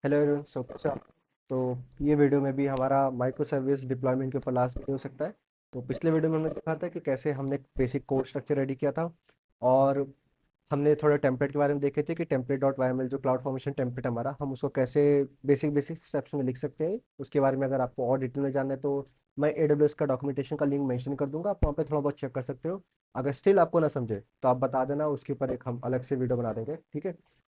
Hello everyone, सो कैसे हो आप? तो ये वीडियो में भी हमारा माइक्रो सर्विस डिप्लॉयमेंट के ऊपर लास्ट वीडियो हो सकता है। तो पिछले वीडियो में हमने देखा था कि कैसे हमने बेसिक कोड स्ट्रक्चर रेडी किया था, और हमने थोड़ा टेम्पलेट के बारे में देखे थे कि टेम्पलेट डॉट वाई जो क्लाउड फॉर्मेशन टेम्पलेट हमारा, हम उसको कैसे बेसिक बेसिक स्टेप्स में लिख सकते हैं। उसके बारे में अगर आपको और डिटेल में जानना है तो मैं AWS का डॉक्यूमेंटेशन का लिंक मेंशन कर दूंगा, आप वहाँ पे थोड़ा बहुत चेक कर सकते हो। अगर स्टिल आपको ना समझे तो आप बता देना, उसके ऊपर एक हम अलग से वीडियो बना देंगे, ठीक है।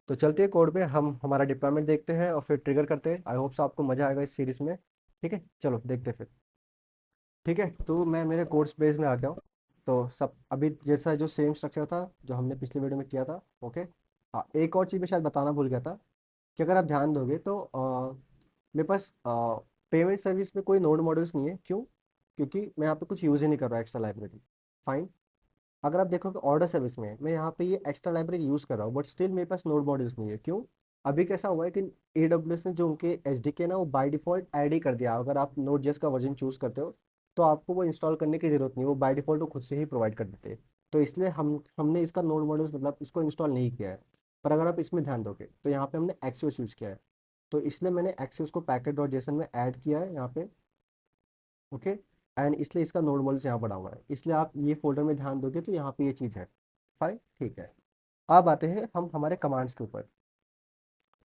तो चलते हैं कोड पे, हम हमारा डिप्लॉयमेंट देखते हैं और फिर ट्रिगर करते हैं। आई होप सो आपको मजा आएगा इस सीरीज में। ठीक है, चलो देखते हैं फिर। ठीक है, तो मैं मेरे कोड स्पेस में आ गया हूँ। तो सब अभी जैसा जो सेम स्ट्रक्चर था जो हमने पिछले वीडियो में किया था। ओके। हाँ, एक और चीज़ मैं शायद बताना भूल गया था कि अगर आप ध्यान दोगे तो मेरे पास पेमेंट सर्विस में कोई नोड मॉड्यूल्स नहीं है। क्यों? क्योंकि मैं यहाँ पे कुछ यूज़ ही नहीं कर रहा एक्स्ट्रा लाइब्रेरी। फाइन। अगर आप देखोगे ऑर्डर सर्विस में मैं यहाँ पे ये एक्स्ट्रा लाइब्रेरी यूज़ कर रहा हूँ, बट स्टिल मेरे पास नोड मॉड्यूल्स नहीं है। क्यों? अभी कैसा हुआ है कि AWS ने जो उनके SDK ना वो बाय डिफ़ॉल्ट ऐड ही कर दिया। अगर आप नोड जेएस का वर्जन चूज़ करते हो तो आपको वो इंस्टॉल करने की ज़रूरत नहीं, वो बाय डिफ़ॉल्ट वो खुद से ही प्रोवाइड कर देते हैं। तो इसलिए हमने इसका नोड मॉड्यूल्स मतलब इसको इंस्टॉल नहीं किया है। पर अगर आप इसमें ध्यान दोगे तो यहाँ पे हमने एक्सियोस यूज़ किया है। तो इसलिए मैंने एक्सियोस को पैकेट डॉट जेसन में ऐड किया है यहाँ पे। ओके। एंड इसलिए इसका नोड मॉड्यूल्स यहाँ पड़ा हुआ है, इसलिए आप ये फोल्डर में ध्यान दोगे तो यहाँ पे ये चीज़ है। फाइन, ठीक है। अब आते हैं हम हमारे कमांड्स के ऊपर।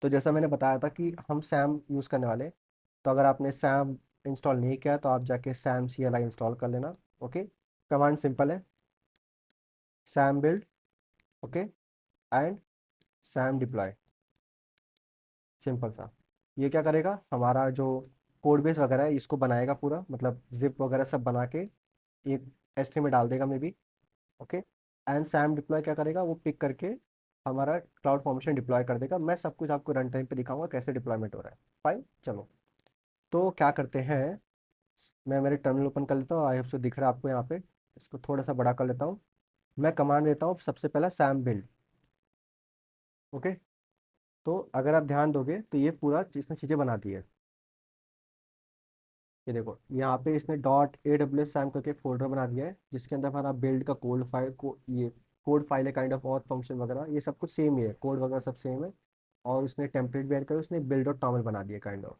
तो जैसा मैंने बताया था कि हम सैम यूज़ करने वाले हैं। तो अगर आपने सैम इंस्टॉल नहीं किया तो आप जाके सैम CLI इंस्टॉल कर लेना। ओके। कमांड सिंपल है, Sam build, okay, and Sam deploy. Simple सा। ये क्या करेगा, हमारा जो कोड बेस वगैरह है इसको बनाएगा पूरा, मतलब जिप वगैरह सब बना के एक एस्ट्री में डाल देगा may be. Okay. And Sam deploy क्या करेगा, वो पिक करके हमारा क्लाउड फॉर्मेशन डिप्लॉय कर देगा। मैं सब कुछ आपको रन टाइम पे दिखाऊंगा कैसे डिप्लॉयमेंट हो रहा है। फाइन, चलो। तो क्या करते हैं, मैं मेरे टर्मिनल ओपन कर लेता हूँ। आई होप सो दिख रहा है आपको यहाँ पे। इसको थोड़ा सा बड़ा कर लेता हूँ। मैं कमांड देता हूँ सबसे पहला सैम बिल्ड। ओके। तो अगर आप ध्यान दोगे तो ये पूरा इसने चीज़ें बना दी है। ये देखो यहाँ पे इसने डॉट AWS सैम करके फोल्डर बना दिया है जिसके अंदर हमारा बिल्ड का कोड फाइल को ये कोड फाइल है काइंड ऑफ, और फंक्शन वगैरह ये सब कुछ सेम ही है, कोड वगैरह सब सेम है। और उसने टेम्पलेट भी ऐड कर उसने बिल्ड डॉट टॉमल बना दिया काइंड ऑफ।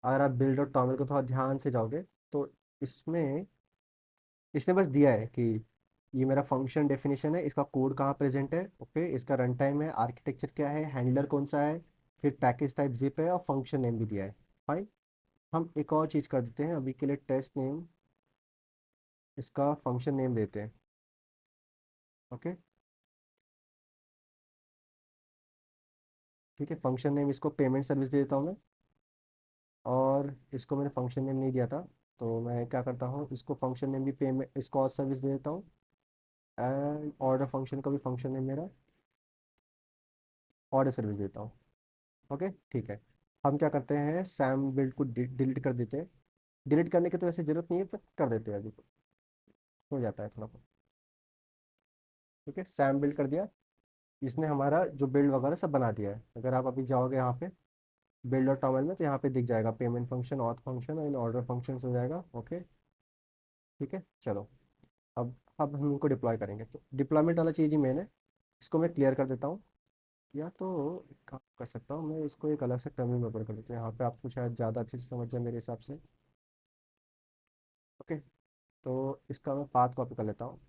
अगर आप बिल्ड डॉट टॉमल को थोड़ा ध्यान से जाओगे तो इसमें इसने बस दिया है कि ये मेरा फंक्शन डेफिनेशन है, इसका कोड कहाँ प्रेजेंट है, ओके, इसका रन टाइम है, आर्किटेक्चर क्या है, हैंडलर कौन सा है, फिर पैकेज टाइप जिप है और फंक्शन नेम भी दिया है। फाइन। हम एक और चीज़ कर देते हैं अभी के लिए, टेस्ट नेम, इसका फंक्शन नेम देते हैं। ओके। ठीक है, फंक्शन नेम इसको पेमेंट सर्विस दे देता हूँ मैं। और इसको मैंने फंक्शन नेम नहीं दिया था, तो मैं क्या करता हूँ इसको फंक्शन नेम भी पेमेंट इसको और सर्विस दे देता हूँ। एंड ऑर्डर फंक्शन का भी फंक्शन नेम मेरा ऑर्डर सर्विस देता हूँ। ओके, ठीक है। हम क्या करते हैं, सैम बिल्ड को डिलीट कर देते हैं। डिलीट करने की तो वैसे ज़रूरत नहीं है पर कर देते हैं अभी, हो जाता है थोड़ा बहुत। ठीक है, सैम बिल्ड कर दिया। इसने हमारा जो बिल्ड वगैरह सब बना दिया है। अगर आप अभी जाओगे यहाँ पे बिल्ड और टॉवल में तो यहाँ पे दिख जाएगा payment function, auth function and order function हो जाएगा। ओके। ठीक है, चलो। अब हम इनको डिप्लॉय करेंगे, तो डिप्लॉयमेंट वाला चीज़ ही मेन है। इसको मैं क्लियर कर देता हूँ। या तो एक काम कर सकता हूँ मैं, इसको एक अलग से टर्मिनल में ओपन कर देता हूँ, यहाँ पे आपको शायद ज़्यादा अच्छे से समझ जाए मेरे हिसाब से। ओके। तो इसका मैं पाथ कॉपी कर लेता हूँ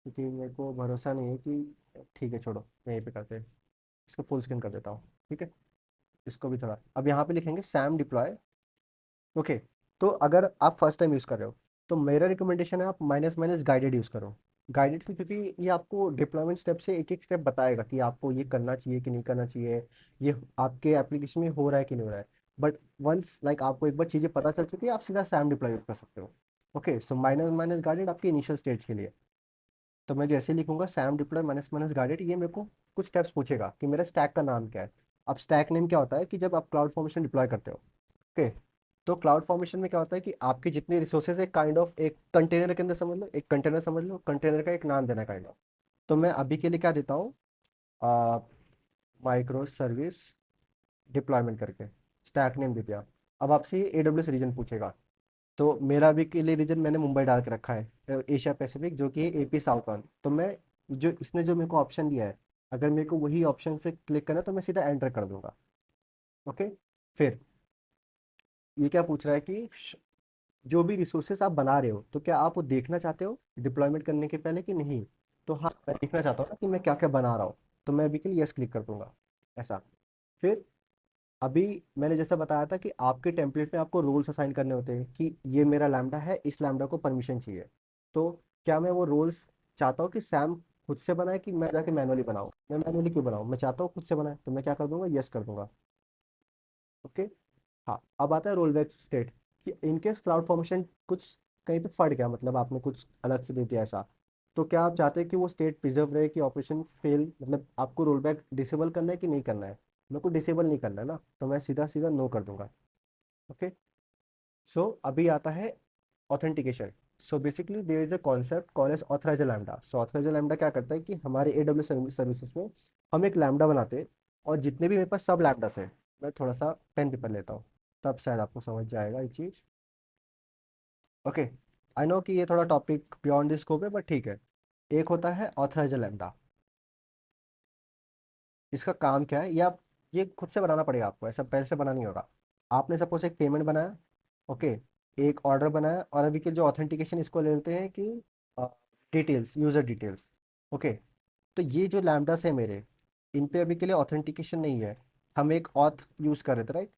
क्योंकि मेरे को भरोसा नहीं है कि, ठीक है छोड़ो, मैं यहीं पे करते हैं। इसको फुल स्क्रीन कर देता हूँ। ठीक है। इसको भी थोड़ा अब यहाँ पे लिखेंगे सैम डिप्लॉय। ओके। तो अगर आप फर्स्ट टाइम यूज़ कर रहे हो तो मेरा रिकमेंडेशन है आप माइनस माइनस गाइडेड यूज़ करो। गाइडेड क्योंकि ये आपको डिप्लॉयमेंट स्टेप से एक एक स्टेप बताएगा कि आपको ये करना चाहिए कि नहीं करना चाहिए, ये आपके एप्लीकेशन में हो रहा है कि नहीं हो रहा है। बट वंस लाइक आपको एक बार चीज़ें पता चल चुकी है आप सीधा सैम डिप्लॉय यूज़ कर सकते हो। Okay, so minus minus guided आपके इनिशियल स्टेज के लिए। तो मैं जैसे लिखूंगा Sam deploy minus minus guided, ये मेरे को कुछ स्टेप्स पूछेगा कि मेरा स्टैक का नाम क्या है। अब स्टैक नेम क्या होता है कि जब आप क्लाउड फॉर्मेशन डिप्लॉय करते हो, ओके, तो क्लाउड फॉर्मेशन में क्या होता है कि आपके जितने रिसोर्सेज है काइंड ऑफ एक कंटेनर के अंदर समझ लो, एक कंटेनर समझ लो, कंटेनर का एक नाम देना काइंड ऑफ। तो मैं अभी के लिए क्या देता हूँ, माइक्रो सर्विस डिप्लॉयमेंट करके स्टैक नेम दे दिया। अब आपसे ये AWS रीजन पूछेगा। तो मेरा अभी के लिए रीजन मैंने मुंबई डाल के रखा है, एशिया पैसिफिक, जो कि AP साउथ वन। तो मैं जो इसने जो मेरे को ऑप्शन दिया है अगर मेरे को वही ऑप्शन से क्लिक करना है तो मैं सीधा एंटर कर दूंगा। ओके। फिर ये क्या पूछ रहा है कि जो भी रिसोर्सेस आप बना रहे हो तो क्या आप वो देखना चाहते हो डिप्लॉयमेंट करने के पहले कि नहीं। तो हाँ, मैं देखना चाहता हूँ ना कि मैं क्या क्या बना रहा हूँ। तो मैं अभी के लिए यस क्लिक कर दूंगा, ऐसा। फिर अभी मैंने जैसा बताया था कि आपके टेम्पलेट में आपको रोल्स असाइन करने होते हैं कि ये मेरा लैम्बडा है, इस लैम्बडा को परमिशन चाहिए। तो क्या मैं वो रोल्स चाहता हूँ कि सैम खुद से बनाए कि मैं जाके मैनुअली बनाऊँ। मैं मैनुअली क्यों बनाऊँ, मैं चाहता हूँ खुद से बनाए, तो मैं क्या कर दूंगा, यस कर दूंगा। ओके। हाँ, अब आता है रोल बैक स्टेट कि इनकेस क्लाउड फॉर्मेशन कुछ कहीं पे फट गया, मतलब आपने कुछ अलग से दे दिया ऐसा, तो क्या आप चाहते हैं कि वो स्टेट प्रिजर्व रहे कि ऑपरेशन फेल, मतलब आपको रोल बैक डिसेबल करना है कि नहीं करना है। मेरे को डिसेबल नहीं करना है ना, तो मैं सीधा सीधा नो कर दूंगा। ओके। सो अभी आता है authentication. So basically there is a concept called as authoriser lambda. So authoriser lambda क्या करता है कि हमारे AWS सर्विसेज में हम एक लैम्बडा बनाते हैं, और जितने भी मेरे पास सब लैम्बडास है, मैं थोड़ा सा पेन पेपर लेता हूँ, तब शायद आपको समझ जाएगा ये चीज़। ओके। आई नो कि ये थोड़ा टॉपिक बियॉन्ड दिस स्कोप है, बट ठीक है। एक होता है ऑथराइजर लैम्बडा। इसका काम क्या है, या ये खुद से बनाना पड़ेगा आपको, ऐसा पैसे से बना नहीं होगा। आपने सपोज एक पेमेंट बनाया, ओके, एक ऑर्डर बनाया, और अभी के जो ऑथेंटिकेशन इसको ले लेते हैं कि डिटेल्स, यूज़र डिटेल्स। ओके। तो ये जो लैम्बडास है मेरे, इन पे अभी के लिए ऑथेंटिकेशन नहीं है। हम एक ऑथ यूज़ कर रहे थे, राइट।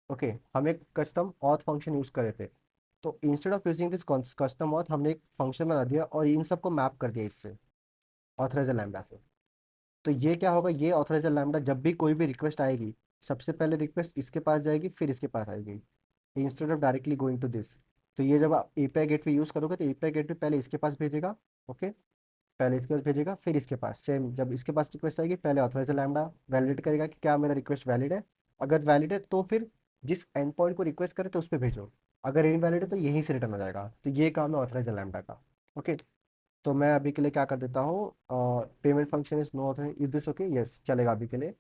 ओके। हम एक कस्टम ऑथ फंक्शन यूज़ कर रहे थे। तो instead of using this custom auth, हमने एक फंक्शन बना दिया और इन सबको मैप कर दिया इससे, ऑथराइजर लैम्बडा से। तो ये क्या होगा, ये ऑथराइजर लैम्बडा जब भी कोई भी रिक्वेस्ट आएगी, सबसे पहले रिक्वेस्ट इसके पास जाएगी, फिर इसके पास आएगी, instead of directly going to this. तो ये जब आप एपीआई गेटवे यूज़ करोगे तो एपीआई गेटवे पहले इसके पास भेजेगा। ओके। पहले इसके पास भेजेगा, फिर इसके पास, सेम जब इसके पास रिक्वेस्ट आएगी पहले ऑथराइजर लैम्बडा वैलिडेट करेगा कि क्या मेरा रिक्वेस्ट वैलिड है। अगर वैलिड है तो फिर जिस एंड पॉइंट को रिक्वेस्ट करे तो उस पर भेजो। अगर इनवैलिड है तो यहीं से रिटर्न हो जाएगा। तो ये काम है ऑथराइजर लैम्बडा का। ओके। तो मैं अभी के लिए क्या कर देता हूँ, payment function is no, is this okay, yes चलेगा अभी के लिए,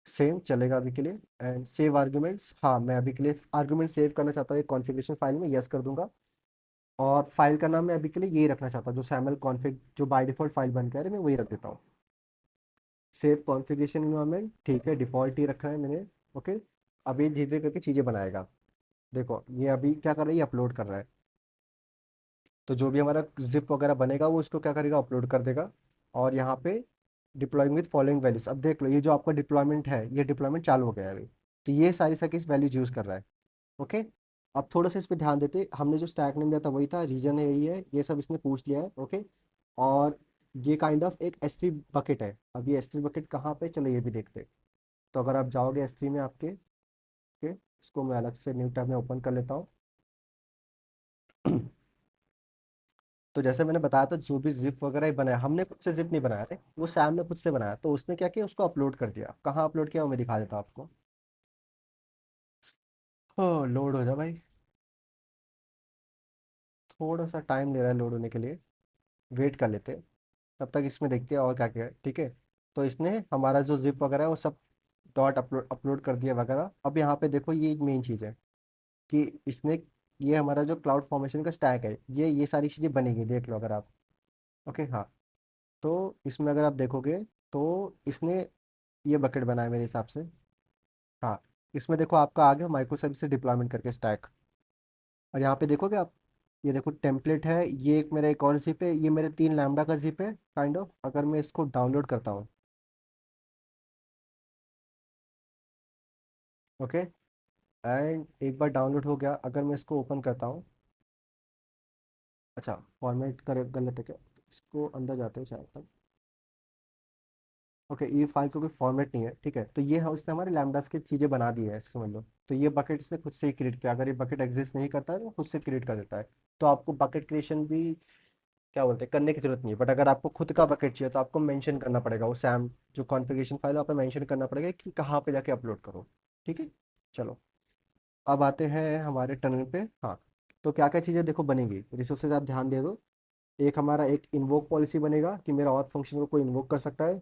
सेम चलेगा अभी के लिए। एंड सेव आर्ग्यूमेंट्स, हाँ मैं अभी के लिए आर्ग्यूमेंट सेव करना चाहता हूँ एक कॉन्फ़िगरेशन फाइल में, यस कर दूंगा। और फाइल का नाम मैं अभी के लिए यही रखना चाहता हूँ, जो सैमल कॉन्फ़िग जो बाय डिफ़ॉल्ट फाइल बन के आ रही है मैं वही रख देता हूँ। सेव कॉन्फ़िगरेशन इन्वायरमेंट, ठीक है, डिफ़ॉल्ट ही रखा है मैंने। ओके। अब ये धीरे करके चीज़ें बनाएगा। देखो ये अभी क्या कर रही है, अपलोड कर रहा है। तो जो भी हमारा जिप वगैरह बनेगा वो इसको क्या करेगा, अपलोड कर देगा। और यहाँ पे डिप्लॉइंग विद फॉलोइंग वैल्यूज, अब देख लो ये जो आपका डिप्लॉयमेंट है, ये डिप्लॉयमेंट चालू हो गया है अभी। तो ये सारी इस वैल्यूज यूज़ कर रहा है। ओके। अब थोड़ा सा इस पे ध्यान देते, हमने जो स्टैक नेम दिया था वही था, रीजन है यही है, ये सब इसने पूछ लिया है। ओके। और ये काइंड ऑफ एक S3 बकेट है। अब ये S3 बकेट कहाँ पे, चलो ये भी देखते हैं। तो अगर आप जाओगे S3 में आपके, ओके, इसको मैं अलग से न्यू टैब में ओपन कर लेता हूँ। तो जैसे मैंने बताया था, जो भी जिप वगैरह ही बनाया, हमने खुद से जिप नहीं बनाया थे, वो सैम ने खुद से बनाया। तो उसने क्या किया, उसको अपलोड कर दिया। कहाँ अपलोड किया वो मैं दिखा देता हूँ आपको। हो लोड हो जा भाई, थोड़ा सा टाइम ले रहा है लोड होने के लिए, वेट कर लेते हैं। तब तक इसमें देखते हैं और क्या क्या है, ठीक है। तो इसने हमारा जो जिप वगैरह है वो सब डॉट अपलोड अपलोड कर दिया वगैरह। अब यहाँ पे देखो ये एक मेन चीज़ है कि इसने, ये हमारा जो क्लाउड फॉर्मेशन का स्टैक है, ये सारी चीज़ें बनेगी, देख लो अगर आप। ओके। हाँ। तो इसमें अगर आप देखोगे तो इसने ये बकेट बनाया मेरे हिसाब से। हाँ। इसमें देखो आपका आ गया माइक्रो सर्विस से डिप्लॉयमेंट करके स्टैक। और यहाँ पे देखोगे आप, ये देखो टेम्पलेट है, ये एक मेरा एक और जिप है, ये मेरे 3 लैम्बडा का जिप है काइंड ऑफ। अगर मैं इसको डाउनलोड करता हूँ, ओके, एंड एक बार डाउनलोड हो गया, अगर मैं इसको ओपन करता हूँ, अच्छा फॉर्मेट कर लेते क्या, इसको अंदर जाते हैं शायद तक। ओके, ये फाइल को कोई फॉर्मेट नहीं है, ठीक है। तो ये हम इसने हमारे लैम्बडास की चीज़ें बना दी है, ऐसे समझ लो। तो ये बकेट इसने खुद से ही क्रिएट किया, अगर ये बकेट एग्जिस्ट नहीं करता है तो वो खुद से क्रिएट कर देता है। तो आपको बकेट क्रिएशन भी क्या बोलते हैं, करने की जरूरत नहीं है। बट अगर आपको खुद का बकेट चाहिए तो आपको मेंशन करना पड़ेगा, वो सैम जो कॉन्फ़िगरेशन फाइल है वहाँ पे मेंशन करना पड़ेगा कि कहाँ पे जाके अपलोड करो। ठीक है। चलो, अब आते हैं हमारे टनल पे। हाँ। तो क्या क्या चीज़ें देखो बनेंगी, रिसोर्सेज आप ध्यान दे दो। एक हमारा एक इन्वोक पॉलिसी बनेगा कि मेरा ऑथ फंक्शन को कोई इन्वोक कर सकता है।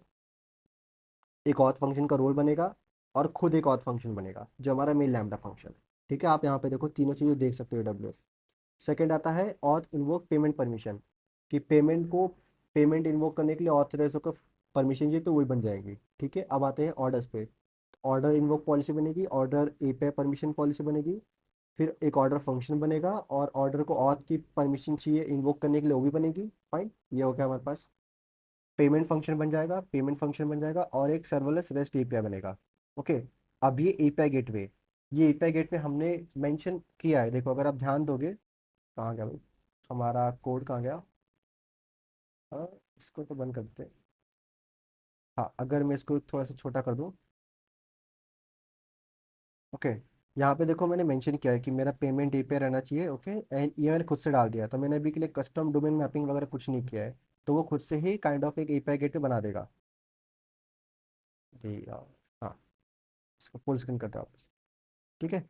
एक ऑथ फंक्शन का रोल बनेगा, और खुद एक ऑथ फंक्शन बनेगा जो हमारा मेन लैम्बडा फंक्शन। ठीक है, आप यहाँ पे देखो तीनों चीज़ें देख सकते हो AWS। सेकेंड आता है ऑथ इन्वोक पेमेंट परमिशन, कि पेमेंट इन्वोक करने के लिए ऑथराइजर को परमिशन चाहिए तो वही बन जाएंगी। ठीक है, अब आते हैं ऑर्डर्स पे। ऑर्डर इन्वोक पॉलिसी बनेगी, ऑर्डर एपीआई परमिशन पॉलिसी बनेगी, फिर एक ऑर्डर फंक्शन बनेगा, और ऑर्डर को ऑथ की परमिशन चाहिए इन्वोक करने के लिए, वो भी बनेगी। फाइन, ये हो गया हमारे पास। पेमेंट फंक्शन बन जाएगा, पेमेंट फंक्शन बन जाएगा, और एक सर्वलेस रेस्ट एपीआई बनेगा। ओके। अब ये एपीआई गेटवे, ये एपीआई गेटवे हमने मेंशन किया है, देखो अगर आप ध्यान दोगे। कहाँ गया भाई हमारा कोड, कहाँ गया? हाँ, इसको तो बंद कर देते हैं। हाँ, अगर मैं इसको थोड़ा सा छोटा कर दूँ। ओके। यहाँ पे देखो मैंने मेंशन किया है कि मेरा पेमेंट एपीआई रहना चाहिए। ओके, एंड ये मैंने खुद से डाल दिया, तो मैंने अभी के लिए कस्टम डोमेन मैपिंग वगैरह कुछ नहीं किया है। तो वो खुद से ही काइंड ऑफ एक एपीआई गेटवे बना देगा। जी हाँ। हाँ, इसको फुल स्क्रीन करते हैं वापस। ठीक है।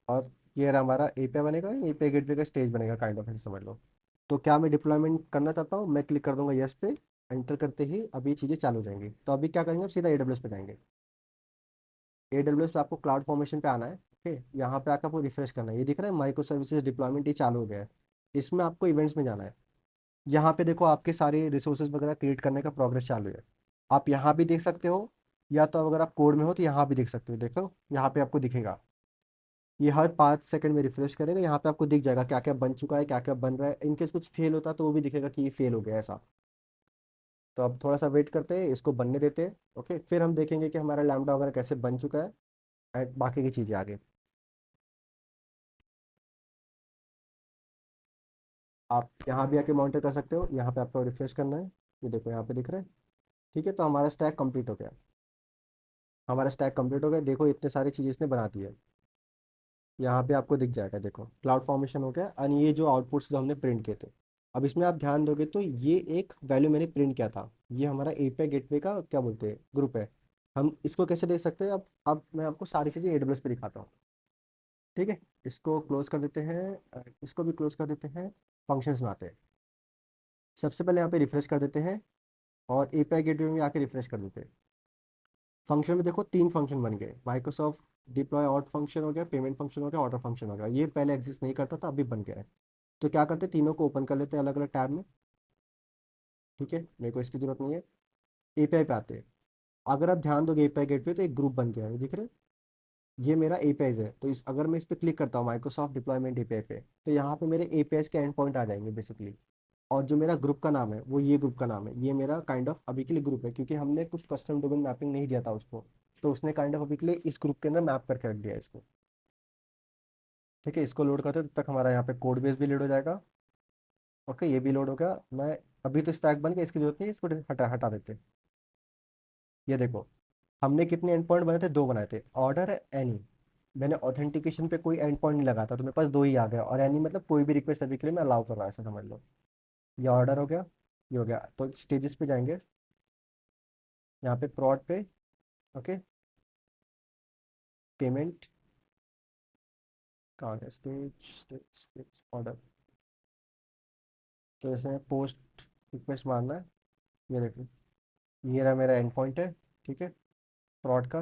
और ये रहा हमारा एपीआई बनेगा, एपीआई गेटवे का स्टेज बनेगा काइंड ऑफ, ऐसे समझ लो। तो क्या मैं डिप्लॉयमेंट करना चाहता हूँ, मैं क्लिक कर दूंगा यस पे। एंटर करते ही अभी चीज़ें चालू हो जाएंगी। तो अभी क्या करेंगे, अब सीधा एडब्ल्यूएस पे जाएंगे। एडब्ल्यूएस पे आपको क्लाउड फॉर्मेशन पे आना है। ओके, यहाँ पे आकर आपको रिफ्रेश करना है, ये दिख रहा है माइक्रो सर्विसेज डिप्लॉयमेंट, ये चालू हो गया है। इसमें आपको इवेंट्स में जाना है। यहाँ पे देखो आपके सारे रिसोर्सेज वगैरह क्रिएट करने का प्रोग्रेस चालू है। आप यहाँ भी देख सकते हो, या तो अगर आप कोड में हो तो यहाँ भी देख सकते हो। देखो यहाँ पे आपको दिखेगा, ये हर 5 सेकंड में रिफ्रेश करेगा, यहाँ पे आपको दिख जाएगा क्या क्या बन चुका है, क्या क्या बन रहा है। इनकेस कुछ फेल होता है तो वो भी दिखेगा कि ये फेल हो गया ऐसा। तो अब थोड़ा सा वेट करते हैं, इसको बनने देते हैं। ओके, फिर हम देखेंगे कि हमारा लैम्बडा वगैरह कैसे बन चुका है, एंड बाकी की चीज़ें आगे। आप यहाँ भी आके मॉनिटर कर सकते हो, यहाँ पे आपको रिफ्रेश करना है। ये देखो यहाँ पे दिख रहा है। ठीक है, तो हमारा स्टैक कंप्लीट हो गया। हमारा स्टैक कंप्लीट हो गया, देखो इतने सारी चीज़ें इसने बना दी है। यहाँ पे आपको दिख जाएगा, देखो क्लाउड फॉर्मेशन हो गया, और ये जो आउटपुट्स जो हमने प्रिंट किए थे। अब इसमें आप ध्यान दोगे तो ये एक वैल्यू मैंने प्रिंट किया था, ये हमारा एपीआई गेटवे का क्या बोलते हैं ग्रुप है। हम इसको कैसे देख सकते हैं? अब मैं आपको सारी चीज़ें एडब्ल्यूएस पे दिखाता हूँ। ठीक है, इसको क्लोज कर देते हैं, इसको भी क्लोज कर देते हैं। फंक्शंस में आते हैं। सबसे पहले यहाँ पे रिफ्रेश कर देते हैं, और एपीआई गेटवे में आके रिफ्रेश कर देते हैं। फंक्शन में देखो 3 फंक्शन बन गए, माइक्रोसॉफ्ट डिप्लॉय ऑट फंक्शन हो गया, पेमेंट फंक्शन हो गया, ऑर्डर फंक्शन हो गया। ये पहले एग्जिस्ट नहीं करता था, अभी बन गया है। तो क्या करते हैं, तीनों को ओपन कर लेते हैं अलग अलग टैब में। ठीक है, मेरे को इसकी जरूरत नहीं है। एपीआई पे आते हैं। अगर आप ध्यान दोगे एपीआई गेटवे, तो एक ग्रुप बन गया है, दिख रहे हैं? ये मेरा एपीआईज है। तो इस अगर मैं इस पर क्लिक करता हूँ माइक्रोसॉफ्ट डिप्लॉयमेंट एपीआई पे, तो यहाँ पे मेरे एपीआईज के एंड पॉइंट आ जाएंगे बेसिकली। और जो मेरा ग्रुप का नाम है, वो ये ग्रुप का नाम है, ये मेरा काइंड ऑफ अभी के लिए ग्रुप है, क्योंकि हमने कुछ कस्टम डोमेन मैपिंग नहीं दिया था उसको। तो उसने काइंड ऑफ अभी के लिए इस ग्रुप के अंदर मैप करके रख दिया है इसको। ठीक है, इसको लोड करते हैं, तब तक हमारा यहाँ पे कोड बेस भी लोड हो जाएगा। ओके, ये भी लोड हो गया। मैं अभी तो स्टैक बन गया, इसकी जरूरत नहीं है, इसको हटा हटा देते हैं। ये देखो, हमने कितने एंड पॉइंट बनाए थे? 2 बनाए थे, ऑर्डर है एनी। मैंने ऑथेंटिकेशन पे कोई एंड पॉइंट नहीं लगाता, तो मेरे पास 2 ही आ गया। और एनी मतलब कोई भी रिक्वेस्ट अभी के लिए मैं अलाउ कर रहा हूँ, ऐसा समझ लो। ये ऑर्डर हो गया, ये हो गया। तो स्टेजेस पे जाएंगे, यहाँ पे प्रॉड पे। ओके, पेमेंट, कहाँ गया? Stage stage stage order. तो इसमें पोस्ट रिक्वेस्ट मारना है। ये देखो, ये रहा मेरा एंड पॉइंट है। ठीक है, प्रॉड का।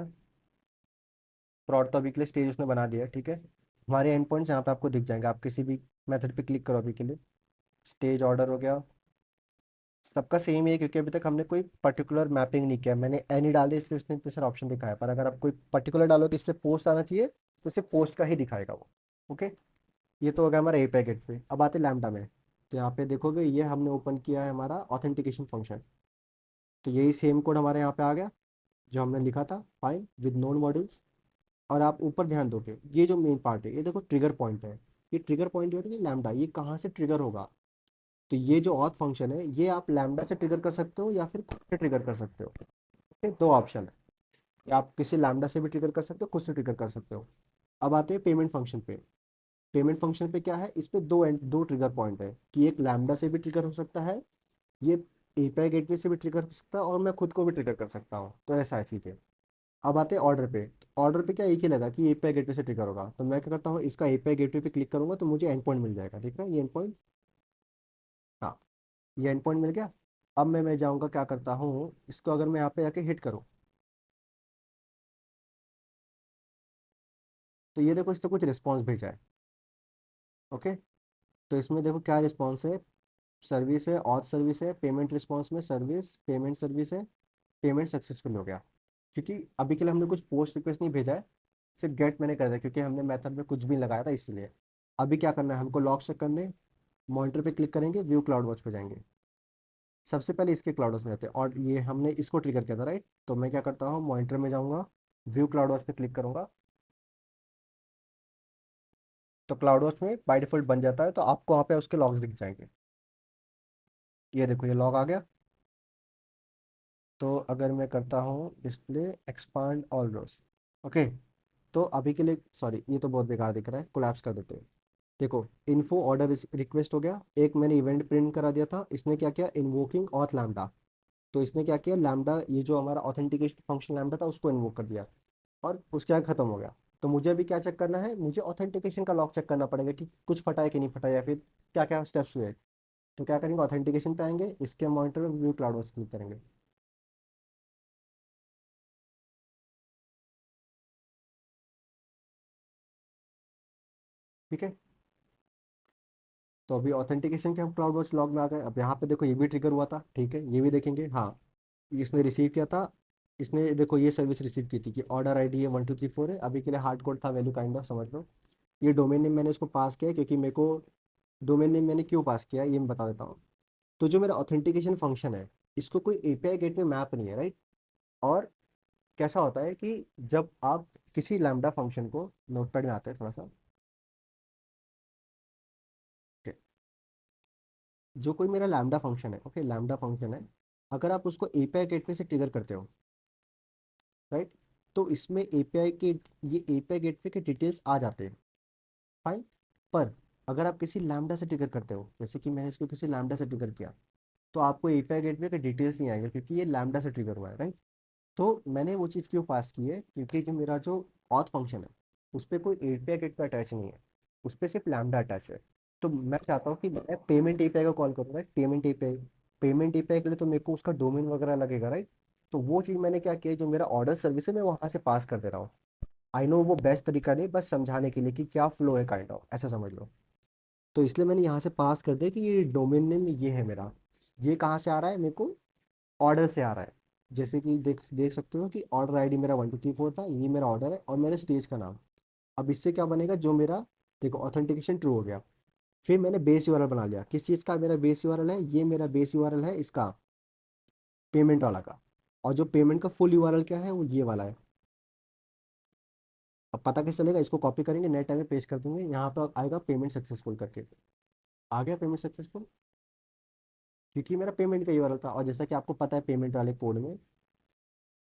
प्रॉड तो अभी के लिए स्टेज उसने बना दिया है। ठीक है, हमारे एंड पॉइंट्स यहाँ पे आपको दिख जाएंगे, आप किसी भी मेथड पे क्लिक करो अभी के लिए। स्टेज ऑर्डर हो गया। सबका सेम ही है, क्योंकि अभी तक हमने कोई पर्टिकुलर मैपिंग नहीं किया। मैंने एनी डाल दिया, इसलिए उसने इतने सारे ऑप्शन दिखाया। पर अगर आप कोई पर्टिकुलर डालो कि इस पे पोस्ट आना चाहिए, तो इसे पोस्ट का ही दिखाएगा वो। ओके, ये तो हो गया हमारा ए पैकेट पे। अब आते लैम्बडा में। तो यहाँ पे देखोगे, ये हमने ओपन किया है हमारा ऑथेंटिकेशन फंक्शन। तो यही सेम कोड हमारे यहाँ पे आ गया, जो हमने लिखा था, फाइन विद नोन मॉड्यूल्स। और आप ऊपर ध्यान दोगे, ये जो मेन पार्ट है, ये देखो ट्रिगर पॉइंट है। ये ट्रिगर पॉइंट जो है कि लैम्बडा, ये कहाँ से ट्रिगर होगा? तो ये जो ऑथ फंक्शन है, ये आप लैम्बडा से ट्रिगर कर सकते हो, या फिर खुद से ट्रिगर कर सकते हो। ओके, 2 ऑप्शन है। या आप किसी लैम्बडा से भी ट्रिगर कर सकते हो, खुद से ट्रिगर कर सकते हो। अब आते हैं पेमेंट फंक्शन पे। पेमेंट फंक्शन पे क्या है, इस पे दो ट्रिगर पॉइंट है, कि एक लैम्बडा से भी ट्रिगर हो सकता है, ये एपीआई गेटवे से भी ट्रिगर हो सकता है, और मैं खुद को भी ट्रिगर कर सकता हूँ। तो ऐसा है चीज़ें। अब आते हैं ऑर्डर पे। ऑर्डर पे क्या एक ही लगा कि एपीआई गेटवे से ट्रिगर होगा, तो मैं क्या करता हूँ, इसका एपीआई गेटवे पे क्लिक करूंगा तो मुझे एंड पॉइंट मिल जाएगा। ठीक है, ये एंड पॉइंट। हाँ, ये एंड पॉइंट मिल गया। अब मैं जाऊँगा, क्या करता हूँ, इसको अगर मैं यहाँ पे आके हिट करूँ, तो ये देखो इससे कुछ रिस्पॉन्स भेजा है। ओके, तो इसमें देखो क्या रिस्पॉन्स है। सर्विस है, ऑथ सर्विस है, पेमेंट रिस्पॉन्स में सर्विस, पेमेंट सर्विस है, पेमेंट सक्सेसफुल हो गया, क्योंकि अभी के लिए हमने कुछ पोस्ट रिक्वेस्ट नहीं भेजा है, सिर्फ गेट मैंने कर दिया क्योंकि हमने मेथड में कुछ भी लगाया था इसलिए। अभी क्या करना है हमको, लॉग चेक करने, मॉनिटर पे क्लिक करेंगे, व्यू क्लाउड वॉच पे जाएंगे। सबसे पहले इसके क्लाउड वॉच में जाते हैं और ये हमने इसको ट्रिगर किया था राइट। तो मैं क्या करता हूँ, मॉनिटर में जाऊँगा, व्यू क्लाउड वॉच पे क्लिक करूँगा, तो क्लाउड वॉच में बाय डिफॉल्ट बन जाता है, तो आपको वहाँ पे उसके लॉग्स दिख जाएंगे। ये देखो ये लॉग आ गया। तो अगर मैं करता हूँ डिस्प्ले एक्सपांड ऑल रोज, ओके, तो अभी के लिए सॉरी ये तो बहुत बेकार दिख रहा है, कोलैप्स कर देते हैं। देखो इन्फो ऑर्डर रिक्वेस्ट हो गया, एक मैंने इवेंट प्रिंट करा दिया था, इसने क्या किया, इन्वोकिंग ऑथ लैम्डा। तो इसने क्या किया, लैम्डा ये जो हमारा ऑथेंटिकेशन फंक्शन लैम्डा था उसको इन्वोक कर दिया और उसके आगे खत्म हो गया। तो मुझे अभी क्या चेक करना है, मुझे ऑथेंटिकेशन का लॉग चेक करना पड़ेगा कि कुछ फटा है कि नहीं फटा, या फिर क्या क्या स्टेप्स हुए। तो क्या करेंगे, ऑथेंटिकेशन पे आएंगे, इसके मॉनिटर में व्यू क्लाउड क्लिक करेंगे। ठीक है, तो अभी ऑथेंटिकेशन के हम क्लाउड वॉच लॉग में आ गए। अब यहाँ पे देखो ये भी ट्रिगर हुआ था, ठीक है ये भी देखेंगे, हाँ इसने रिसीव किया था। इसने देखो ये सर्विस रिसीव की थी कि ऑर्डर आईडी है 1234 है, अभी के लिए हार्ड कोड था, वैल्यू काइंड ऑफ समझ लो। ये डोमेन नेम मैंने इसको पास किया है क्योंकि मेरे को, डोमेन नेम मैंने क्यों पास किया है ये मैं बता देता हूँ। तो जो मेरा ऑथेंटिकेशन फंक्शन है, इसको कोई एपीआई गेटवे मैप नहीं है राइट। और कैसा होता है कि जब आप किसी लैम्डा फंक्शन को, नोटपैड में आते हैं थोड़ा सा, okay, जो कोई मेरा लैम्डा फंक्शन है, ओके लैम्डा फंक्शन है, अगर आप उसको एपीआई गेटवे से ट्रिगर करते हो राइट, तो इसमें एपीआई के, ये एपीआई गेटवे के डिटेल्स आ जाते हैं, फाइन। पर अगर आप किसी लैम्डा से ट्रिगर करते हो, जैसे कि मैंने इसको किसी लैम्डा से ट्रिगर किया, तो आपको एपीआई गेटवे के डिटेल्स नहीं आएंगे क्योंकि ये लैम्डा से ट्रिगर हुआ है राइट। तो मैंने वो चीज़ क्यों पास की है, क्योंकि जो मेरा जो ऑथ फंक्शन है उस पर कोई एपीआई गेट पे अटैच नहीं है, उस पर सिर्फ लैम्डा अटैच है। तो मैं चाहता हूँ कि मैं पेमेंट एपीआई को कॉल करूँ राइट, पेमेंट एपीआई के लिए तो मेरे को उसका डोमेन वगैरह लगेगा राइट। तो वो चीज़ मैंने क्या किया है, जो मेरा ऑर्डर सर्विस है मैं वहाँ से पास कर दे रहा हूँ। आई नो वो बेस्ट तरीका नहीं, बस समझाने के लिए कि क्या फ्लो है काइंड ऑफ, ऐसा समझ लो। तो इसलिए मैंने यहाँ से पास कर दिया कि ये डोमेन नेम ये है मेरा, ये कहाँ से आ रहा है मेरे को, ऑर्डर से आ रहा है। जैसे कि देख देख सकते हो कि ऑर्डर आईडी मेरा 1234 था, ये मेरा ऑर्डर है और मेरे स्टेज का नाम। अब इससे क्या बनेगा, जो मेरा, देखो ऑथेंटिकेशन ट्रू हो गया, फिर मैंने बेस यूआरएल बना लिया, किस चीज़ का मेरा बेस यूआरएल है, ये मेरा बेस यूआरएल है इसका, पेमेंट वाला का। और जो पेमेंट का फुल यूआरएल क्या है वो ये वाला है। अब पता कैसे चलेगा, इसको कॉपी करेंगे, नेट टाइम में पेस्ट कर देंगे, यहाँ पर आएगा पेमेंट सक्सेसफुल करके, आ गया पेमेंट सक्सेसफुल, क्योंकि मेरा पेमेंट का यूआरएल था। और जैसा कि आपको पता है पेमेंट वाले कोड में,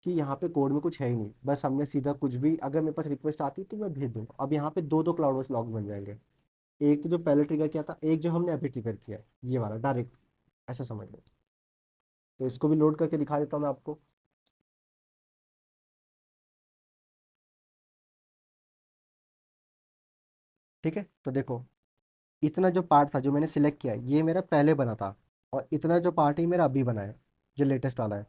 कि यहाँ पे कोड में कुछ है ही नहीं, बस हमने सीधा कुछ भी, अगर मेरे पास रिक्वेस्ट आती तो मैं भेज दूंगा। अब यहाँ पे दो दो क्लाउडवर्स लॉग बन जाएंगे, एक तो जो पहले ट्रिगर किया था, एक जो हमने अभी ट्रिगर किया है ये वाला डायरेक्ट, ऐसा समझ लो। तो इसको भी लोड करके दिखा देता हूँ मैं आपको। ठीक है, तो देखो इतना जो पार्ट था जो मैंने सिलेक्ट किया ये मेरा पहले बना था, और इतना जो पार्ट ही मेरा अभी बना है, जो लेटेस्ट वाला है,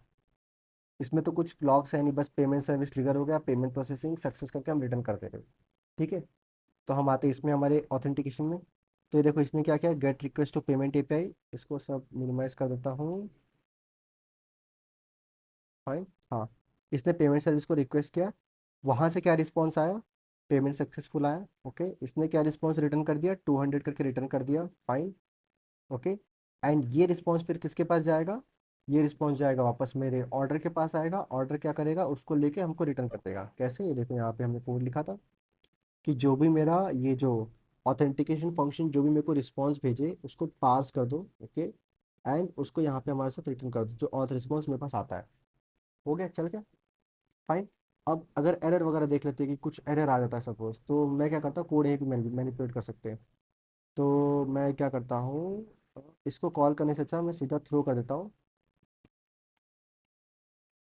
इसमें तो कुछ लॉग्स है नहीं, बस पेमेंट सर्विस ट्रिगर हो गया, पेमेंट प्रोसेसिंग सक्सेस करके हम रिटर्न कर दे रहे हैं। ठीक है, तो हम आते हैं इसमें हमारे ऑथेंटिकेशन में। तो ये देखो इसने क्या किया, get request to payment API, इसको सब मिनिमाइज कर देता हूँ, फाइन। हाँ, इसने पेमेंट सर्विस को रिक्वेस्ट किया, वहाँ से क्या रिस्पॉन्स आया, पेमेंट सक्सेसफुल आया, ओके। इसने क्या रिस्पॉन्स रिटर्न कर दिया, 200 करके रिटर्न कर दिया, फाइन, ओके। एंड ये रिस्पॉन्स फिर किसके पास जाएगा, ये रिस्पॉन्स जाएगा वापस मेरे ऑर्डर के पास आएगा, ऑर्डर क्या करेगा, उसको लेके हमको रिटर्न कर देगा। कैसे, ये देखो यहाँ पे हमने कोड लिखा था कि जो भी मेरा ये जो ऑथेंटिकेशन फंक्शन जो भी मेरे को रिस्पॉन्स भेजे उसको पास कर दो, ओके, एंड उसको यहाँ पे हमारे साथ रिटर्न कर दो जो ऑथ रिस्पॉन्स मेरे पास आता है। हो गया, चल गया, फाइन। अब अगर एरर वगैरह देख लेते हैं कि कुछ एरर आ जाता है सपोज, तो मैं क्या करता हूँ, कोड यहीं पे मैनिपुलेट कर सकते हैं। तो मैं क्या करता हूँ, इसको कॉल करने से अच्छा मैं सीधा थ्रो कर देता हूँ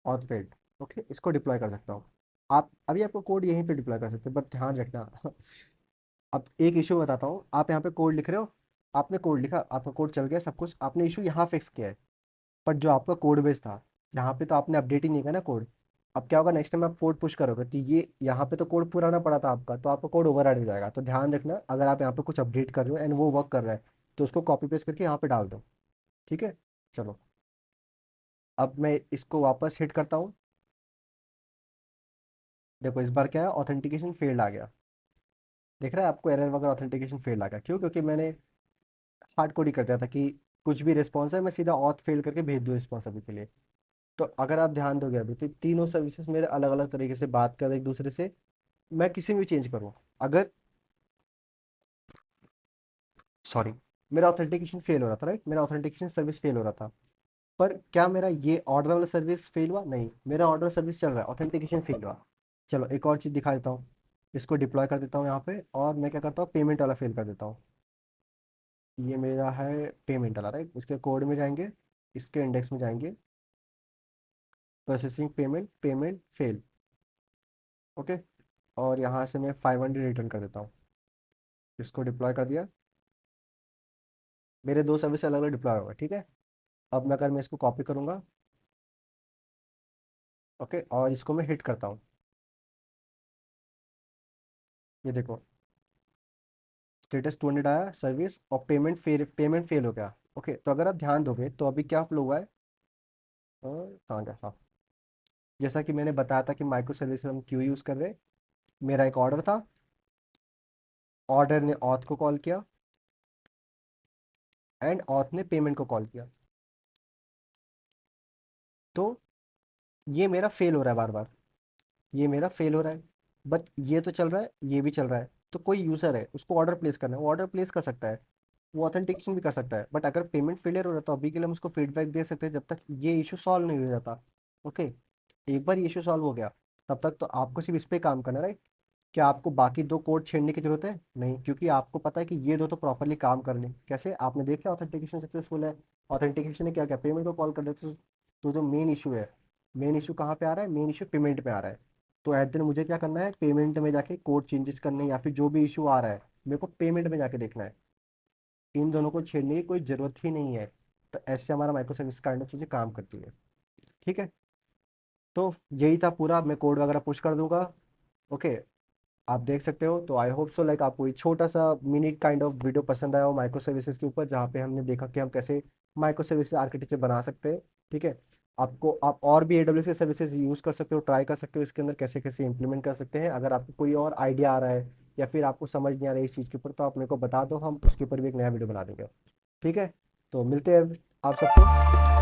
ऑथ फेल्ड, ओके, इसको डिप्लॉय कर सकता हूँ। आप अभी आपको कोड यहीं पे डिप्लॉय कर सकते हैं, बट ध्यान रखना अब एक इशू बताता हूँ, आप यहाँ पे कोड लिख रहे हो, आपने कोड लिखा, आपका कोड चल गया सब कुछ, आपने इशू यहाँ फिक्स किया है, बट जो आपका कोड बेस था यहाँ पे तो आपने अपडेट ही नहीं किया ना कोड। अब क्या होगा, नेक्स्ट टाइम आप कोड पुश करोगे तो ये यहाँ पे तो कोड पुराना पड़ा था आपका, तो आपका कोड ओवरराइड हो जाएगा। तो ध्यान रखना, अगर आप यहाँ पे कुछ अपडेट कर रहे हो एंड वो वर्क कर रहा है, तो उसको कॉपी पेस्ट करके यहाँ पे डाल दो। ठीक है, चलो। अब मैं इसको वापस हिट करता हूँ। देखो इस बार क्या है, ऑथेंटिकेशन फेल्ड आ गया। देख रहा है आपको एरर वगैरह, ऑथेंटिकेशन फेल्ड आ गया। क्यों? क्योंकि मैंने हार्ड कोड ही कर दिया था कि कुछ भी रिस्पॉन्स है मैं सीधा ऑथ फेल करके भेज दूँ रिस्पॉन्स अभी के लिए। तो अगर आप ध्यान दोगे अभी, तो तीनों सर्विसेज मेरे अलग अलग तरीके से बात कर रहे एक दूसरे से। मैं किसी में भी चेंज करूँ, अगर, सॉरी, मेरा ऑथेंटिकेशन फेल हो रहा था, राइट, मेरा ऑथेंटिकेशन सर्विस फेल हो रहा था। पर क्या मेरा ये ऑर्डर वाला सर्विस फेल हुआ? नहीं, मेरा ऑर्डर सर्विस चल रहा है, ऑथेंटिकेशन फेल हुआ। चलो एक और चीज़ दिखा देता हूँ। इसको डिप्लॉय कर देता हूँ यहाँ पे, और मैं क्या करता हूँ, पेमेंट वाला फेल कर देता हूँ। ये मेरा है पेमेंट वाला, राइट। इसके कोड में जाएंगे, इसके इंडेक्स में जाएंगे, processing payment, payment fail. Okay, और यहाँ से मैं 500 रिटर्न कर देता हूँ। इसको डिप्लॉय कर दिया। मेरे दो सर्विस अलग अलग डिप्लॉय होगा, ठीक है। अब मैं, अगर मैं इसको कॉपी करूँगा, ओके, और इसको मैं हिट करता हूँ, ये देखो स्टेटस 200 आया सर्विस, और पेमेंट फेल हो गया। ओके, तो अगर आप ध्यान दोगे तो अभी क्या फ्लो हुआ है, कहाँ गया, हाँ। जैसा कि मैंने बताया था कि माइक्रो सर्विस हम क्यों यूज़ कर रहे हैं। मेरा एक ऑर्डर था, ऑर्डर ने ऑथ को कॉल किया, एंड ऑथ ने पेमेंट को कॉल किया। तो ये मेरा फेल हो रहा है बार बार, ये मेरा फेल हो रहा है। बट ये तो चल रहा है, ये भी चल रहा है। तो कोई यूज़र है, उसको ऑर्डर प्लेस करना है, वो ऑर्डर प्लेस कर सकता है, वो ऑथेंटिकेशन भी कर सकता है। बट अगर पेमेंट फेलियर हो रहा है, तो अभी के लिए हम उसको फीडबैक दे सकते हैं जब तक ये इशू सॉल्व नहीं हो जाता। ओके, एक बार ये इशू सॉल्व हो गया, तब तक तो आपको सिर्फ इस पे काम करना है, राइट। क्या आपको बाकी दो कोड छेड़ने की जरूरत है? नहीं, क्योंकि आपको पता है कि ये दो तो प्रॉपरली काम कर लें। कैसे? आपने देखा ऑथेंटिकेशन सक्सेसफुल है, ऑथेंटिकेशन ने क्या क्या, पेमेंट को कॉल कर देते। तो जो मेन इशू है, मेन इशू कहाँ पे आ रहा है, मेन इशू पेमेंट पे आ रहा है। तो एट दिन मुझे क्या करना है, पेमेंट में जाके कोड चेंजेस करने, या फिर जो भी इशू आ रहा है मेरे को पेमेंट में जाके देखना है। इन दोनों को छेड़ने की कोई ज़रूरत ही नहीं है। तो ऐसे हमारा माइक्रो सर्विस काइंड ऑफ चीज़ें काम करती है। ठीक है, तो यही था पूरा। मैं कोड वगैरह पुश कर दूंगा। ओके, आप देख सकते हो। तो आई होप सो लाइक आपको ये छोटा सा मिनट काइंड ऑफ वीडियो पसंद आया हो माइक्रो सर्विसेज के ऊपर, जहाँ पे हमने देखा कि हम कैसे माइक्रो सर्विसेज आर्किटेक्चर बना सकते हैं। ठीक है, आपको, आप और भी AWS के सर्विसेज यूज़ कर सकते हो, ट्राई कर सकते हो इसके अंदर कैसे कैसे इंप्लीमेंट कर सकते हैं। अगर आपको कोई और आइडिया आ रहा है, या फिर आपको समझ नहीं आ रहा है इस चीज़ के ऊपर, तो आप मेरे को बता दो, हम उसके ऊपर भी एक नया वीडियो बना देंगे। ठीक है, तो मिलते हैं आप सबको।